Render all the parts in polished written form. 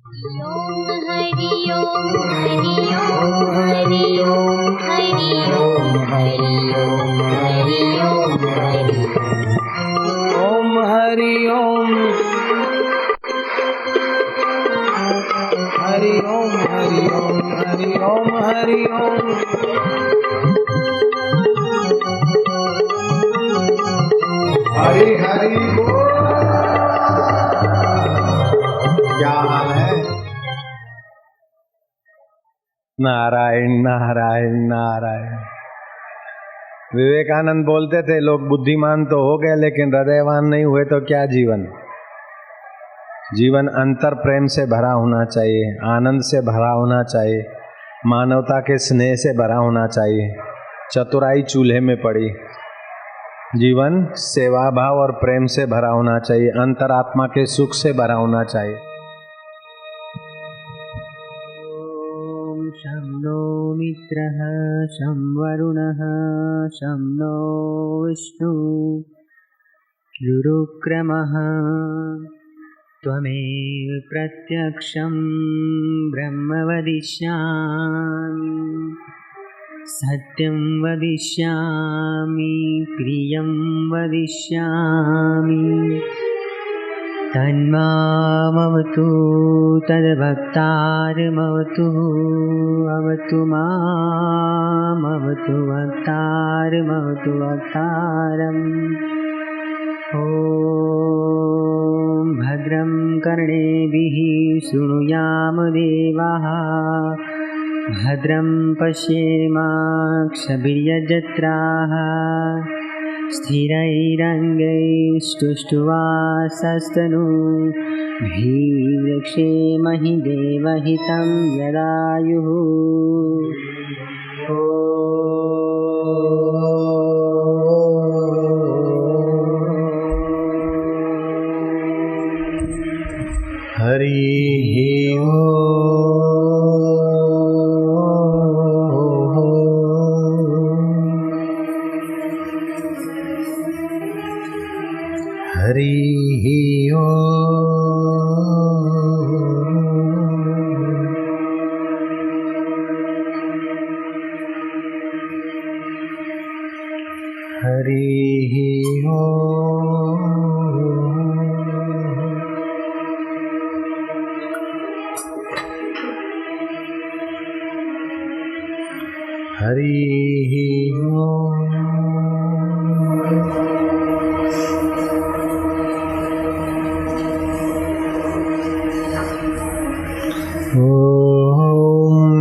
हरि ओम हरि ओम हरि ओम हरि ओम हरि ओम हरि ओम हरि ओम हरि ओम हरि ओम हरि ओम हरि ओम हरि ओम हरि हरि बोल। क्या हाल है? नारायण नारायण नारायण। विवेकानंद बोलते थे, लोग बुद्धिमान तो हो गए लेकिन हृदयवान नहीं हुए तो क्या जीवन। जीवन अंतर प्रेम से भरा होना चाहिए, आनंद से भरा होना चाहिए, मानवता के स्नेह से भरा होना चाहिए। चतुराई चूल्हे में पड़ी। जीवन सेवा भाव और प्रेम से भरा होना चाहिए, अंतरात्मा के सुख से भरा होना चाहिए। शं नो मित्रः शं वरुणः शं नो विष्णुः गुरुक्रमः त्वमेव प्रत्यक्षं ब्रह्म वदिष्यामि सत्यं वदिष्यामि प्रियं वदिष्यामि तन्मामवतु तद्भक्तारमवतु अवतु मामवतु भक्तारमवतु भक्तारम् ॐ भद्रं कर्णेभिः शृणुयाम देवाः भद्रं पश्येमाक्षभिर्यजत्राः स्थिरैरङ्गैस्तुष्ट्वा देवहितं यदायुः हरि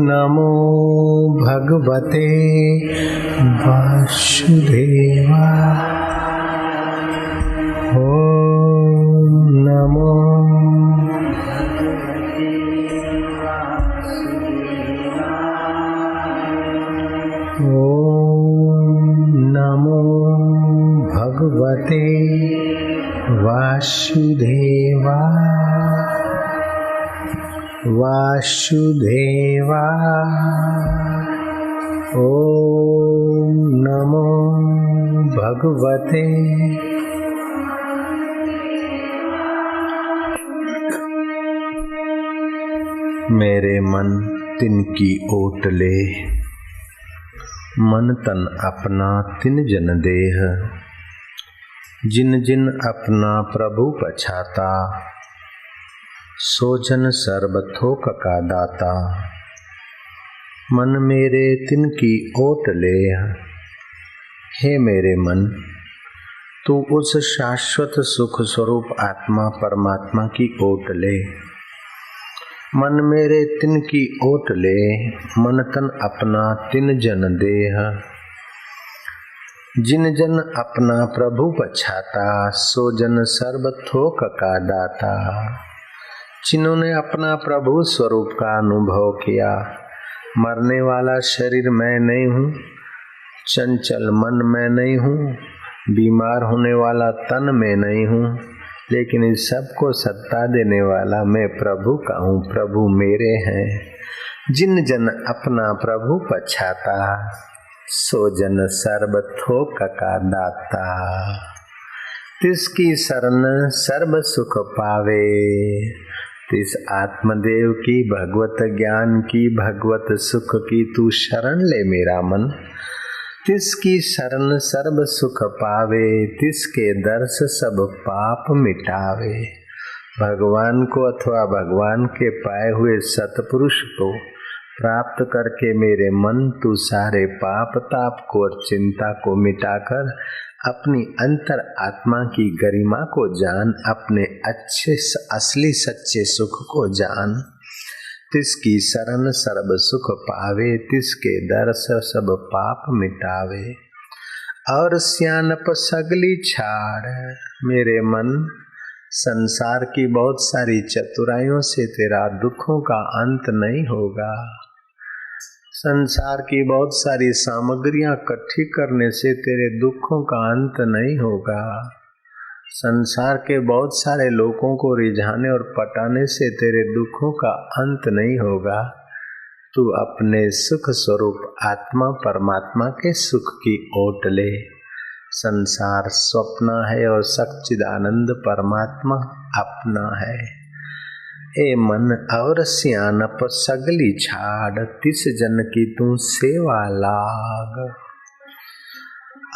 नमो भगवते वासुदेवाय। नमो नमो भगवते वासुदेवाय वासुदेवाय। ओम नमो भगवते। मेरे मन तिनकी ओटले, मन तन अपना तिन जन देह। जिन जिन अपना प्रभु पछाता, सोजन सर्ब थोक का दाता। मन मेरे तिनकी ओट ले, हे मेरे मन तू उस शाश्वत सुख स्वरूप आत्मा परमात्मा की ओट ले। मन मेरे तिनकी ओट ले, मन तन अपना तिन जन देह। जिन जन अपना प्रभु पछाता, सो जन सर्ब थोक का दाता। जिन्होंने अपना प्रभु स्वरूप का अनुभव किया, मरने वाला शरीर मैं नहीं हूँ, चंचल मन मैं नहीं हूँ, बीमार होने वाला तन मैं नहीं हूँ, लेकिन इस सबको सत्ता देने वाला मैं प्रभु का हूँ, प्रभु मेरे हैं। जिन जन अपना प्रभु पछाता, सो जन सर्ब थोक का दाता। तिसकी शरण सर्ब सुख पावे, तिस आत्मदेव की भगवत ज्ञान की भगवत सुख की तू शरण ले मेरा मन। तिसकी शरण सर्ब सुख पावे, तिसके दर्श सब पाप मिटावे। भगवान को अथवा भगवान के पाए हुए सतपुरुष को प्राप्त करके मेरे मन तू सारे पाप ताप को और चिंता को मिटाकर अपनी अंतर आत्मा की गरिमा को जान, अपने अच्छे असली सच्चे सुख को जान। तिसकी शरण सर्ब सुख पावे, तिसके दर्श सब पाप मिटावे। और सियानप सगली छाड़ मेरे मन, संसार की बहुत सारी चतुराइयों से तेरा दुखों का अंत नहीं होगा। संसार की बहुत सारी सामग्रियां इकट्ठी करने से तेरे दुखों का अंत नहीं होगा। संसार के बहुत सारे लोगों को रिझाने और पटाने से तेरे दुखों का अंत नहीं होगा। तू अपने सुख स्वरूप आत्मा परमात्मा के सुख की ओट ले। संसार स्वप्न है और सच्चिदानंद परमात्मा अपना है। ए मन और सियानप सगली छाड़, तिस जन की तू सेवा लाग।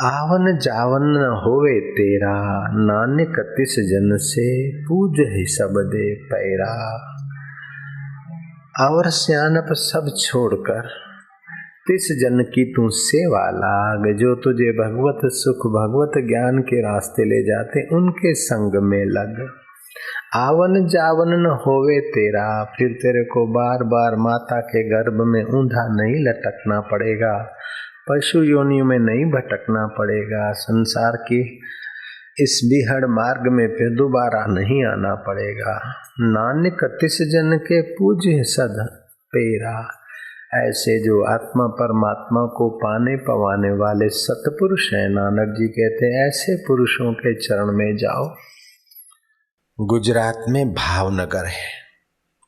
आवन जावन न होवे तेरा, नानक तिस जन से पूज ही सब दे पैरा। और सियानप सब छोड़कर तिस जन की तू सेवा लाग, जो तुझे भगवत सुख भगवत ज्ञान के रास्ते ले जाते उनके संग में लग। आवन जावन न होवे तेरा, फिर तेरे को बार बार माता के गर्भ में ऊंधा नहीं लटकना पड़ेगा, पशु योनियों में नहीं भटकना पड़ेगा, संसार की इस बिहड़ मार्ग में फिर दोबारा नहीं आना पड़ेगा। नानक तिस जन के पूज्य सद पेरा। ऐसे जो आत्मा परमात्मा को पाने पवाने वाले सतपुरुष हैं, नानक जी कहते हैं, ऐसे पुरुषों के चरण में जाओ। गुजरात में भावनगर है।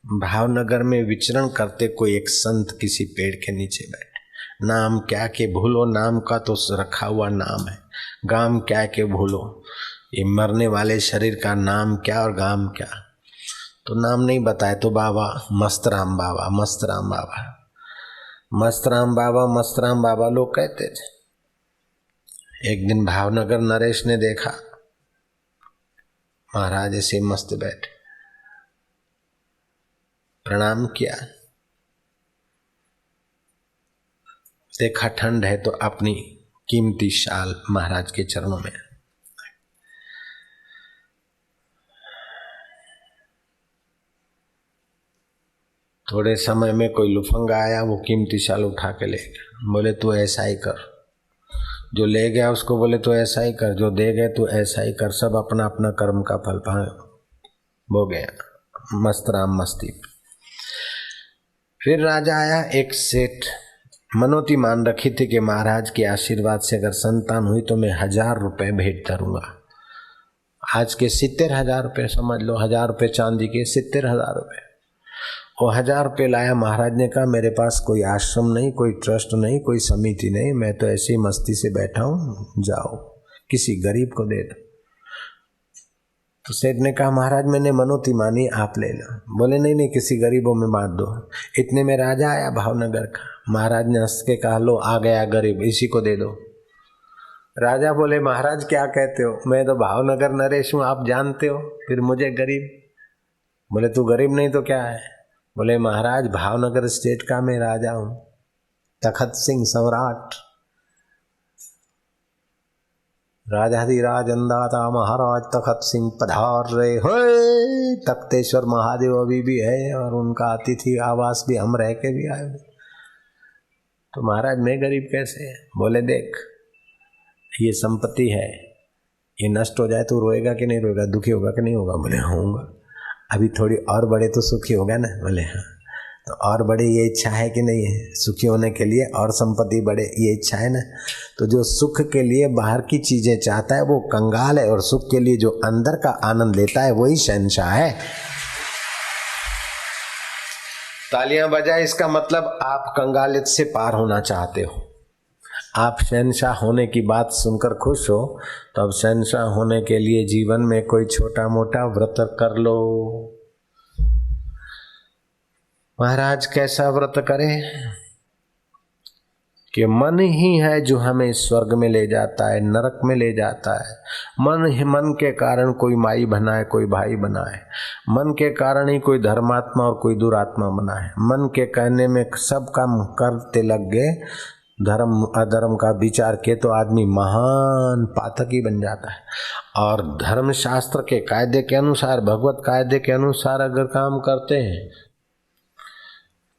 भावनगर में विचरण करते कोई एक संत किसी पेड़ के नीचे बैठे। नाम क्या के भूलो, नाम का तो रखा हुआ नाम है, गाम क्या के भूलो। ये मरने वाले शरीर का नाम क्या और गाम क्या, तो नाम नहीं बताए तो बाबा मस्तराम बाबा, मस्तराम बाबा, मस्तराम बाबा, मस्तराम बाबा लोग कहते थे। एक दिन भावनगर नरेश ने देखा महाराज ऐसे मस्त बैठे, प्रणाम किया, देखा ठंड है तो अपनी कीमती शाल महाराज के चरणों में। थोड़े समय में कोई लुफंगा आया, वो कीमती शाल उठा के ले गया। बोले तू ऐसा ही कर। जो ले गया उसको बोले तो ऐसा ही कर, जो दे गए तो ऐसा ही कर। सब अपना अपना कर्म का फल पाए हो गया। मस्त राम मस्ती। फिर राजा आया, एक सेठ मनोती मान रखी थी कि महाराज के आशीर्वाद से अगर संतान हुई तो मैं 1000 रुपये भेंट करूंगा। आज के 70,000 रुपये समझ लो, 1000 रुपये चांदी के 70,000 रुपये। वो 1000 रुपये लाया। महाराज ने कहा मेरे पास कोई आश्रम नहीं, कोई ट्रस्ट नहीं, कोई समिति नहीं, मैं तो ऐसी मस्ती से बैठा हूँ, जाओ किसी गरीब को दे दो। तो सेठ ने कहा महाराज मैंने मनोती मानी, आप ले लो। बोले नहीं नहीं, किसी गरीबों में बांट दो। इतने में राजा आया भावनगर का। महाराज ने हंस के कहा लो आ गया गरीब, इसी को दे दो। राजा बोले महाराज क्या कहते हो, मैं तो भावनगर नरेश हूँ, आप जानते हो, फिर मुझे गरीब। बोले तू गरीब नहीं तो क्या है। बोले महाराज भावनगर स्टेट का मैं राजा हूँ, तखत सिंह सम्राट, राजाधिराज अंदाता महाराज तखत सिंह पधार रहे हो। तख्तेश्वर महादेव अभी भी है और उनका अतिथि आवास भी हम रह के भी आए। तो महाराज मैं गरीब कैसे है। बोले देख ये संपत्ति है, ये नष्ट हो जाए तो रोएगा कि नहीं रोएगा, दुखी होगा कि नहीं होगा। बोले होऊंगा। अभी थोड़ी और बड़े तो सुखी होगा ना। बोले हाँ। तो और बड़े ये इच्छा है कि नहीं है सुखी होने के लिए, और संपत्ति बढ़े ये इच्छा है ना। तो जो सुख के लिए बाहर की चीजें चाहता है वो कंगाल है, और सुख के लिए जो अंदर का आनंद लेता है वही शहंशाह है। तालियां बजाए, इसका मतलब आप कंगालियत से पार होना चाहते हो। आप शहंशाह होने की बात सुनकर खुश हो, तो अब शहंशाह होने के लिए जीवन में कोई छोटा मोटा व्रत कर लो। महाराज कैसा व्रत करें कि मन ही है जो हमें स्वर्ग में ले जाता है, नरक में ले जाता है। मन के कारण कोई माई बना है, कोई भाई बना है। मन के कारण ही कोई धर्मात्मा और कोई दुरात्मा बना है। मन के कहने में सब काम करते लग गए, धर्म अधर्म का विचार किए तो आदमी महान पातकी बन जाता है। और धर्म शास्त्र के कायदे के अनुसार, भगवत कायदे के अनुसार अगर काम करते हैं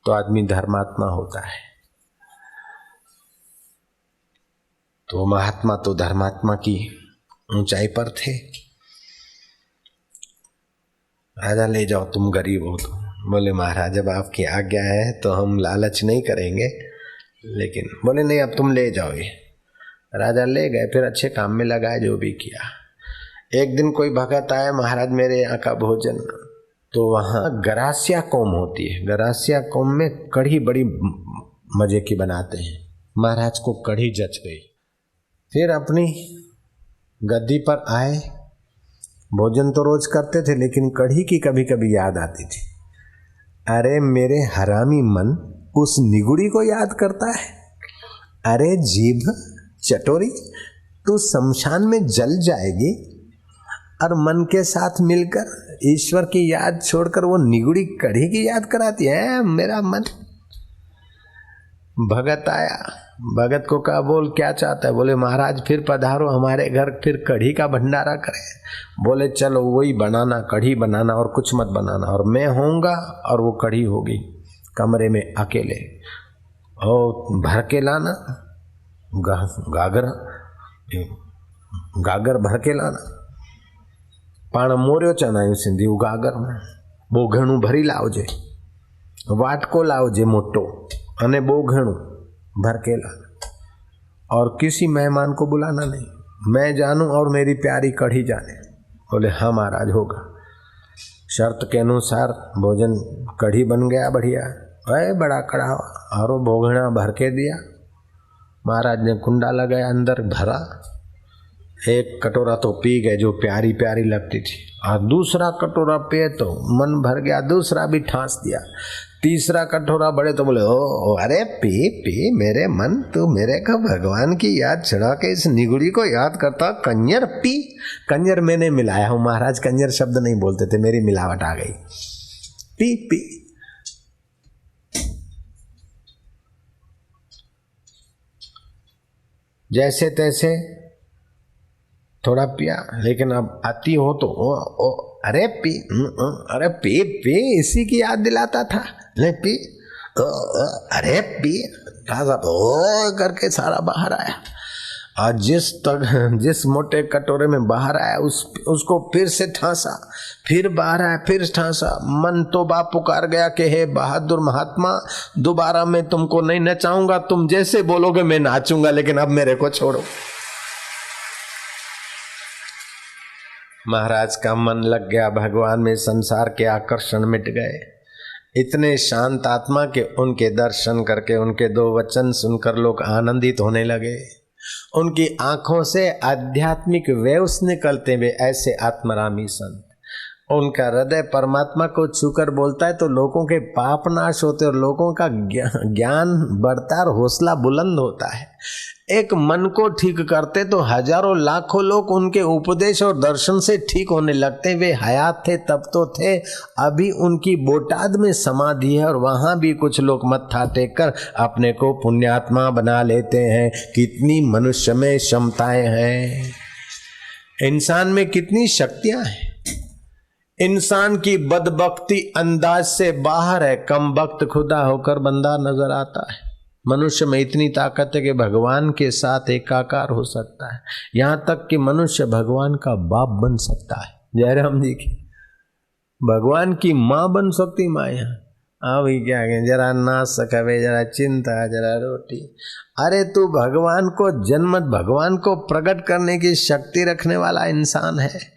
तो आदमी धर्मात्मा होता है। तो महात्मा तो धर्मात्मा की ऊंचाई पर थे। राजा ले जाओ, तुम गरीब हो। तो बोले महाराज जब आपकी आज्ञा है तो हम लालच नहीं करेंगे, लेकिन बोले नहीं अब तुम ले जाओ। ये राजा ले गए, फिर अच्छे काम में लगाए, जो भी किया। एक दिन कोई भगत आया, महाराज मेरे यहाँ का भोजन। तो वहाँ गरासिया कौम होती है, गरासिया कौम में कढ़ी बड़ी मजे की बनाते हैं। महाराज को कढ़ी जच गई, फिर अपनी गद्दी पर आए। भोजन तो रोज करते थे, लेकिन कढ़ी की कभी कभी याद आती थी। अरे मेरे हरामी मन उस निगुड़ी को याद करता है। अरे जीभ चटोरी, तू शमशान में जल जाएगी और मन के साथ मिलकर ईश्वर की याद छोड़कर वो निगुड़ी कढ़ी की याद कराती है मेरा मन। भगत आया, भगत को कहा बोल क्या चाहता है। बोले महाराज फिर पधारो हमारे घर, फिर कढ़ी का भंडारा करें। बोले चलो वही बनाना, कढ़ी बनाना और कुछ मत बनाना, और मैं होऊंगा और वो कढ़ी होगी कमरे में अकेले। और भर के लाना गागर भर के लाना। पाण मोर्यो चनाયું सिंधी गागर में बो घणું भरी लावजे, वाटको लावजे मोटो अने बो घणું भर के लाना। और किसी मेहमान को बुलाना नहीं, मैं जानूं और मेरी प्यारी कढ़ी जाने। बोले हाँ महाराज होगा। शर्त के अनुसार भोजन कढ़ी बन गया बढ़िया। अरे बड़ा कड़ा और वो भोगना भर के दिया। महाराज ने कुंडा लगाया, अंदर भरा। एक कटोरा तो पी गए जो प्यारी प्यारी लगती थी, और दूसरा कटोरा पिए तो मन भर गया, दूसरा भी ठांस दिया। तीसरा कटोरा बड़े तो बोले ओ अरे पी पी मेरे मन, तू मेरे का भगवान की याद चढ़ा के इस निगुड़ी को याद करता। कंजर पी। कंजर मैंने मिलाया हूँ महाराज, कंजर शब्द नहीं बोलते थे, मेरी मिलावट आ गई। P P. जैसे तैसे थोड़ा पिया, लेकिन अब अति हो तो अरे पी, अरे पी पी, इसी की याद दिलाता था। ले पी, अरे पी, करके सारा बाहर आया। और जिस मोटे कटोरे में बाहर आया उसको फिर से ठांसा, फिर बाहर आया, फिर ठांसा। मन तो बाप पुकार गया कि हे बहादुर महात्मा, दोबारा मैं तुमको नहीं नचाऊंगा, तुम जैसे बोलोगे मैं नाचूंगा, लेकिन अब मेरे को छोड़ो। महाराज का मन लग गया भगवान में, संसार के आकर्षण मिट गए। इतने शांत आत्मा के उनके दर्शन करके, उनके दो वचन सुनकर लोग आनंदित होने लगे। उनकी आंखों से आध्यात्मिक वेव्स निकलते हुए ऐसे आत्मरामी संत। उनका हृदय परमात्मा को छूकर बोलता है तो लोगों के पाप नाश होते और लोगों का ज्ञान बढ़ता और हौसला बुलंद होता है। एक मन को ठीक करते तो हजारों लाखों लोग उनके उपदेश और दर्शन से ठीक होने लगते। वे हयात थे तब तो थे, अभी उनकी बोटाद में समाधि है और वहां भी कुछ लोग मत्था टेक कर अपने को पुण्यात्मा बना लेते हैं। कितनी मनुष्य में क्षमताएं हैं, इंसान में कितनी शक्तियां हैं। इंसान की बदबख्ती अंदाज से बाहर है, कम वक्त खुदा होकर बंदा नजर आता है। मनुष्य में इतनी ताकत है कि भगवान के साथ एकाकार हो सकता है, यहाँ तक कि मनुष्य भगवान का बाप बन सकता है। जयराम जी की भगवान की माँ बन सकती माया। अभी क्या कहें, जरा नाच सकवे, जरा चिंता, जरा रोटी। अरे तू भगवान को जन्मत भगवान को प्रकट करने की शक्ति रखने वाला इंसान है।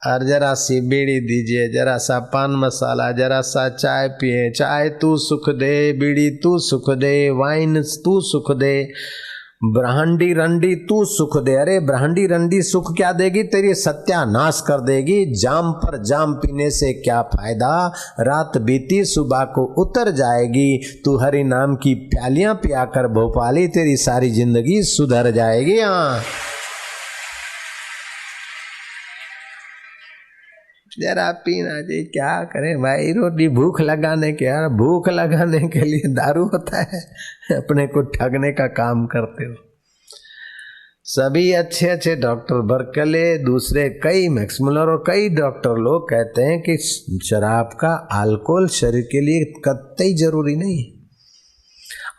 और जरा सी बीड़ी दीजिए, जरा सा पान मसाला, जरा सा चाय पिए। चाय तू सुख दे, बीड़ी तू सुख दे, वाइन तू सुख दे, ब्रह्मांडी रंडी तू सुख दे। अरे ब्रह्मांडी रंडी सुख क्या देगी, तेरी सत्यानाश कर देगी। जाम पर जाम पीने से क्या फायदा, रात बीती सुबह को उतर जाएगी। तू हरि नाम की प्यालियां पिया कर भोपाली, तेरी सारी जिंदगी सुधर जाएगी। हाँ जरा पीना जी, क्या करें भाई, रोटी भूख लगाने के, यार भूख लगाने के लिए दारू होता है, अपने को ठगने का काम करते हो। सभी अच्छे अच्छे डॉक्टर बर्कले, दूसरे कई मैक्स मुलर और कई डॉक्टर लोग कहते हैं कि शराब का अल्कोहल शरीर के लिए कतई जरूरी नहीं।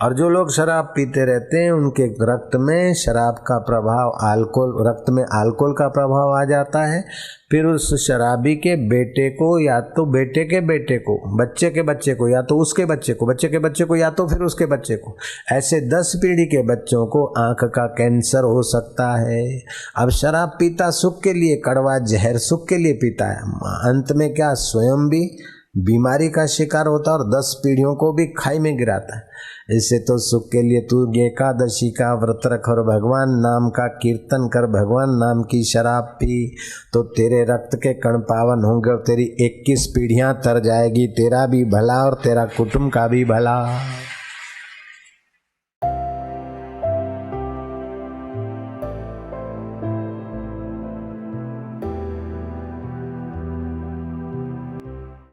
और जो लोग शराब पीते रहते हैं उनके रक्त में शराब का प्रभाव, अल्कोहल, रक्त में अल्कोहल का प्रभाव आ जाता है। फिर उस शराबी के बेटे को, या तो बेटे के बेटे को, बच्चे के बच्चे को, या तो उसके बच्चे को, बच्चे के बच्चे को, या तो फिर उसके बच्चे को, ऐसे 10 पीढ़ी के बच्चों को आंख का कैंसर हो सकता है। अब शराब पीता सुख के लिए, कड़वा जहर सुख के लिए पीता है, अंत में क्या स्वयं भी बीमारी का शिकार होता है और 10 पीढ़ियों को भी खाई में गिराता है। इससे तो सुख के लिए तू एकादशी का व्रत रख और भगवान नाम का कीर्तन कर, भगवान नाम की शराब पी, तो तेरे रक्त के कण पावन होंगे और तेरी 21 पीढ़ियां तर जाएगी। तेरा भी भला और तेरा कुटुंब का भी भला।